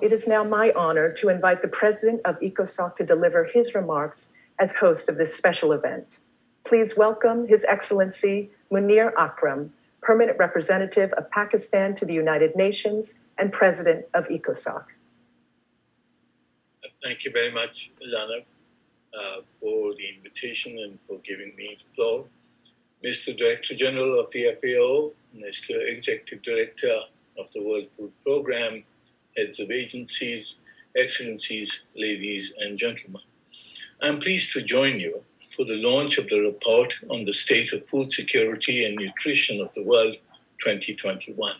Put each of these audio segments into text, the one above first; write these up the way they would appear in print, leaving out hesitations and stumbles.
It is now my honor to invite the President of ECOSOC to deliver his remarks as host of this special event. Please welcome His Excellency Munir Akram, Permanent Representative of Pakistan to the United Nations and President of ECOSOC. Thank you very much, Ilana, for the invitation and for giving me the floor. Mr. Director General of the FAO, Mr. Executive Director of the World Food Programme, heads of agencies, excellencies, ladies and gentlemen. I'm pleased to join you for the launch of the report on the state of food security and nutrition of the world 2021.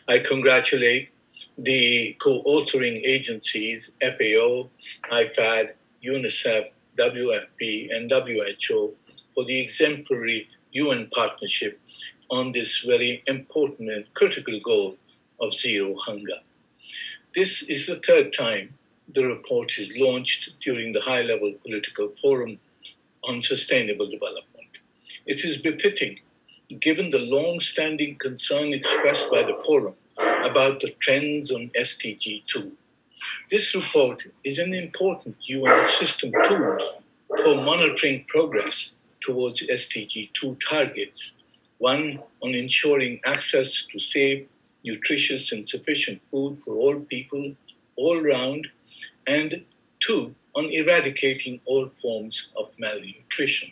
I congratulate the co-authoring agencies, FAO, IFAD, UNICEF, WFP, and WHO for the exemplary UN partnership on this very important and critical goal of zero hunger. This is the third time the report is launched during the high-level political forum on sustainable development. It is befitting, given the long-standing concern expressed by the forum about the trends on SDG 2. This report is an important UN system tool for monitoring progress towards SDG 2 targets, one on ensuring access to safe, nutritious and sufficient food for all people, all round, and two, on eradicating all forms of malnutrition.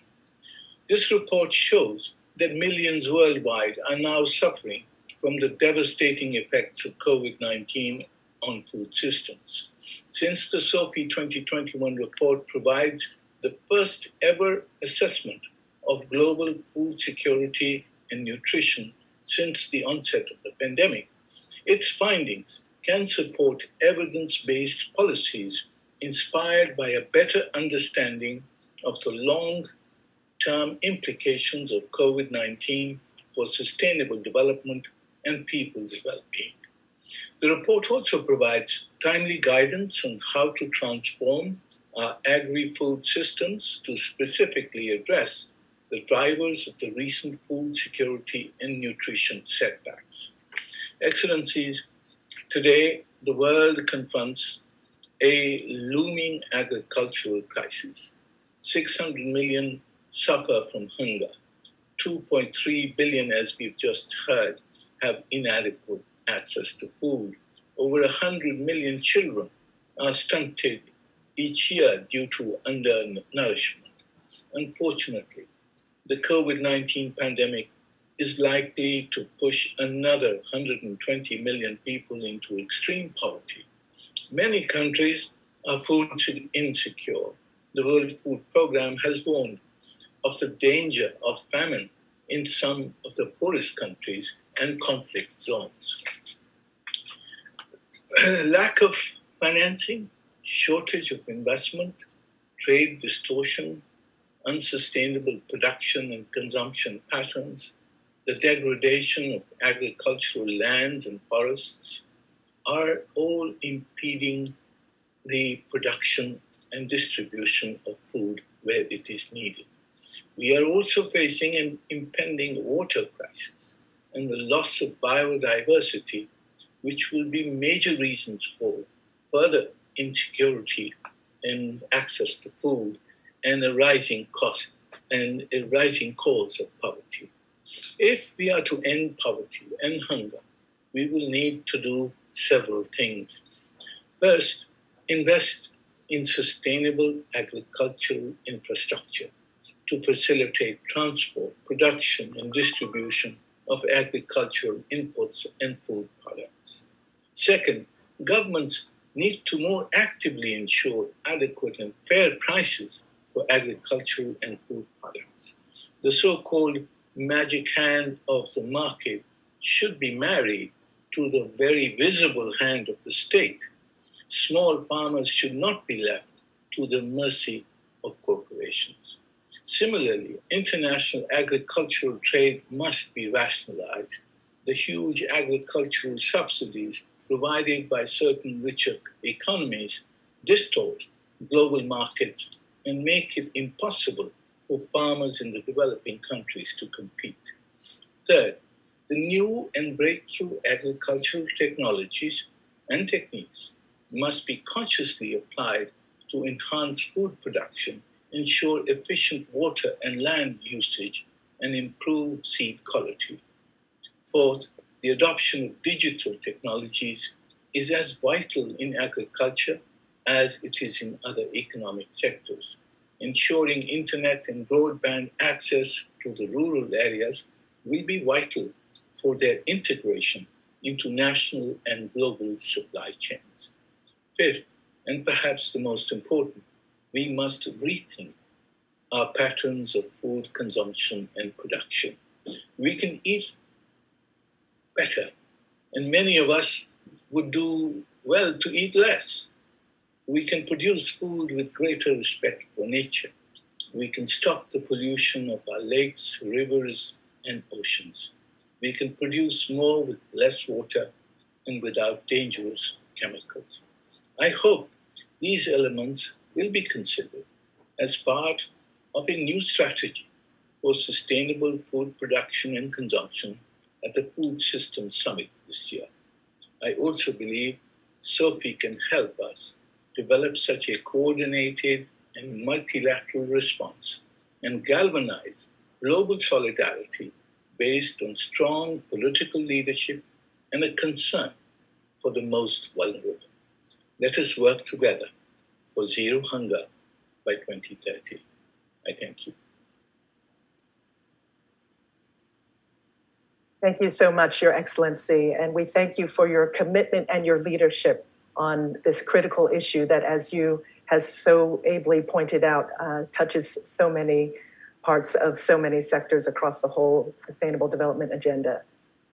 This report shows that millions worldwide are now suffering from the devastating effects of COVID-19 on food systems. Since the SOFI 2021 report provides the first ever assessment of global food security and nutrition since the onset of the pandemic, its findings can support evidence-based policies inspired by a better understanding of the long-term implications of COVID-19 for sustainable development and people's well-being. The report also provides timely guidance on how to transform our agri-food systems to specifically address the drivers of the recent food security and nutrition setbacks. Excellencies, today the world confronts a looming agricultural crisis. 600 million suffer from hunger. 2.3 billion, as we've just heard, have inadequate access to food. Over 100 million children are stunted each year due to undernourishment. Unfortunately, the COVID-19 pandemic is likely to push another 120 million people into extreme poverty. Many countries are food insecure. The World Food Programme has warned of the danger of famine in some of the poorest countries and conflict zones. Lack of financing, shortage of investment, trade distortion, unsustainable production and consumption patterns, the degradation of agricultural lands and forests are all impeding the production and distribution of food where it is needed. We are also facing an impending water crisis and the loss of biodiversity, which will be major reasons for further insecurity in access to food and a rising cost and a rising cause of poverty. If we are to end poverty and hunger, we will need to do several things. First, invest in sustainable agricultural infrastructure to facilitate transport, production, and distribution of agricultural inputs and food products. Second, governments need to more actively ensure adequate and fair prices for agricultural and food products. The so-called magic hand of the market should be married to the very visible hand of the state. Small farmers should not be left to the mercy of corporations. Similarly, international agricultural trade must be rationalized. The huge agricultural subsidies provided by certain richer economies distort global markets and make it impossible for farmers in the developing countries to compete. Third, the new and breakthrough agricultural technologies and techniques must be consciously applied to enhance food production, ensure efficient water and land usage, and improve seed quality. Fourth, the adoption of digital technologies is as vital in agriculture as it is in other economic sectors. Ensuring internet and broadband access to the rural areas will be vital for their integration into national and global supply chains. Fifth, and perhaps the most important, we must rethink our patterns of food consumption and production. We can eat better, and many of us would do well to eat less. We can produce food with greater respect for nature. We can stop the pollution of our lakes, rivers, and oceans. We can produce more with less water and without dangerous chemicals. I hope these elements will be considered as part of a new strategy for sustainable food production and consumption at the Food Systems Summit this year. I also believe SOFI can help us develop such a coordinated and multilateral response and galvanize global solidarity based on strong political leadership and a concern for the most vulnerable. Let us work together for zero hunger by 2030. I thank you. Thank you so much, Your Excellency, and we thank you for your commitment and your leadership on this critical issue that, as you has so ably pointed out, touches so many parts of so many sectors across the whole Sustainable Development Agenda.